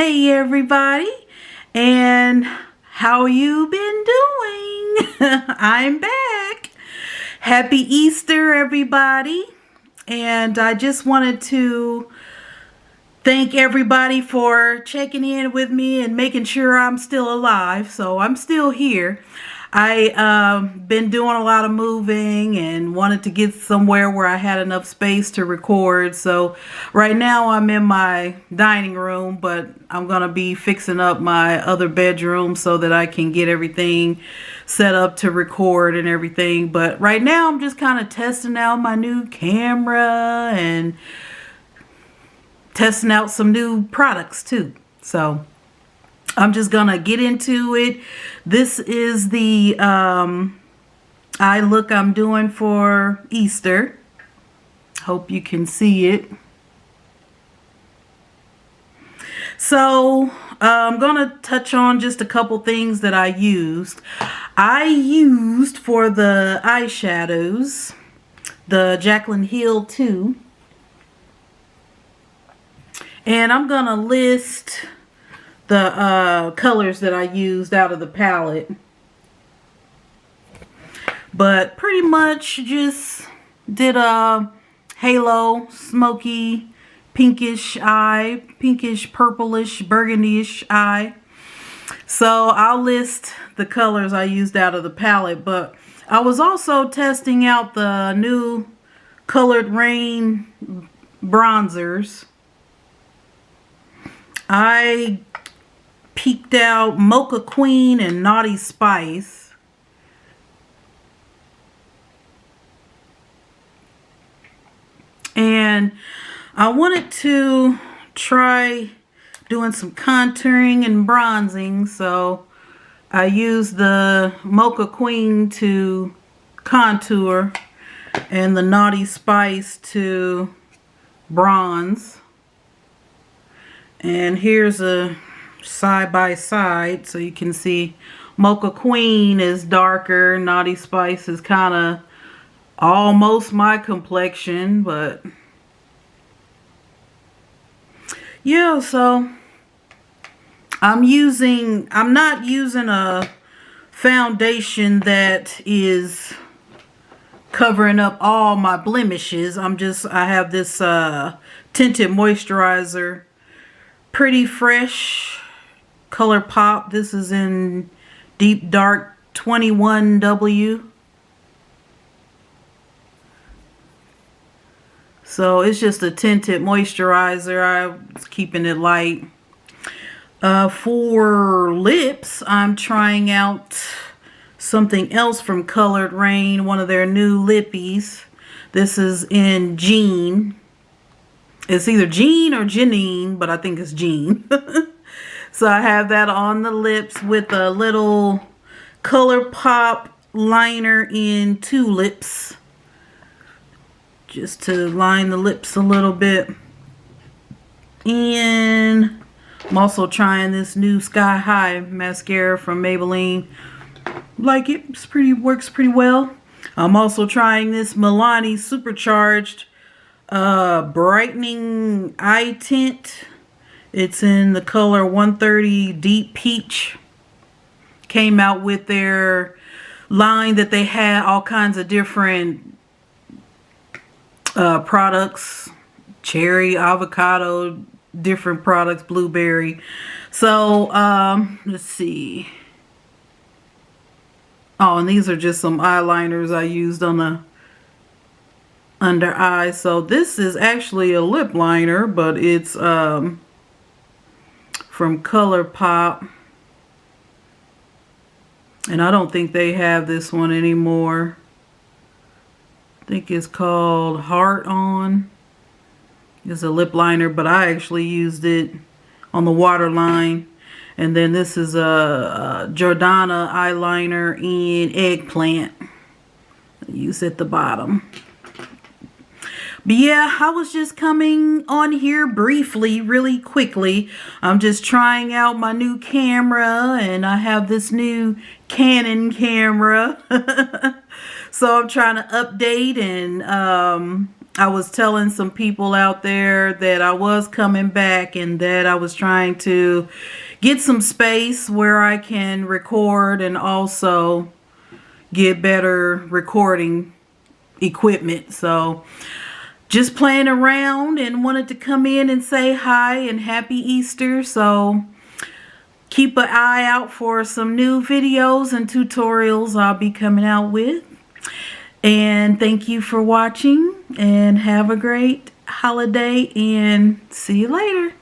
Hey everybody, and how you been doing? I'm back. Happy Easter everybody, and I just wanted to thank everybody for checking in with me and making sure I'm still alive. So I'm still here. I been doing a lot of moving and wanted to get somewhere where I had enough space to record. So right now I'm in my dining room, but I'm gonna be fixing up my other bedroom so that I can get everything set up to record and everything. But right now I'm just kind of testing out my new camera and testing out some new products too. So I'm just gonna get into it. This is the eye look I'm doing for Easter. Hope you can see it. So I'm gonna touch on just a couple things that I used. I used for the eyeshadows the Jaclyn Hill 2. And I'm gonna list the colors that I used out of the palette, but pretty much just did a halo, smoky, pinkish eye, pinkish, purplish, burgundyish eye. So I'll list the colors I used out of the palette, but I was also testing out the new Colored Rain bronzers. I peeked out Mocha Queen and Naughty Spice. And I wanted to try doing some contouring and bronzing, so I used the Mocha Queen to contour and the Naughty Spice to bronze. And here's a side by side so you can see Mocha Queen is darker, Naughty Spice is kind of almost my complexion, but yeah. So I'm not using a foundation that is covering up all my blemishes. I have this tinted moisturizer, Pretty Fresh Color Pop. This is in Deep Dark 21W. So it's just a tinted moisturizer. I was keeping it light. For lips, I'm trying out something else from Colored Rain, one of their new lippies. This is in Jean. It's either Jean or Janine, but I think it's Jean. So I have that on the lips with a little Color Pop liner in Tulips, just to line the lips a little bit. And I'm also trying this new Sky High mascara from Maybelline. Like it, works pretty well. I'm also trying this Milani Supercharged brightening eye tint. It's in the color 130 Deep Peach. Came out with their line that they had all kinds of different products, cherry, avocado, different products, blueberry. So let's see. Oh, and these are just some eyeliners I used on the under eye. So this is actually a lip liner, but it's from Color Pop, and I don't think they have this one anymore. I think it's called Heart On. It's a lip liner, but I actually used it on the waterline. And then this is a Jordana eyeliner in Eggplant. Use at the bottom. But yeah, I was just coming on here briefly, really quickly. I'm just trying out my new camera, and I have this new Canon camera. So I'm trying to update and I was telling some people out there that I was coming back and that I was trying to get some space where I can record and also get better recording equipment. So just playing around and wanted to come in and say hi and happy Easter. So keep an eye out for some new videos and tutorials I'll be coming out with. And thank you for watching and have a great holiday and see you later.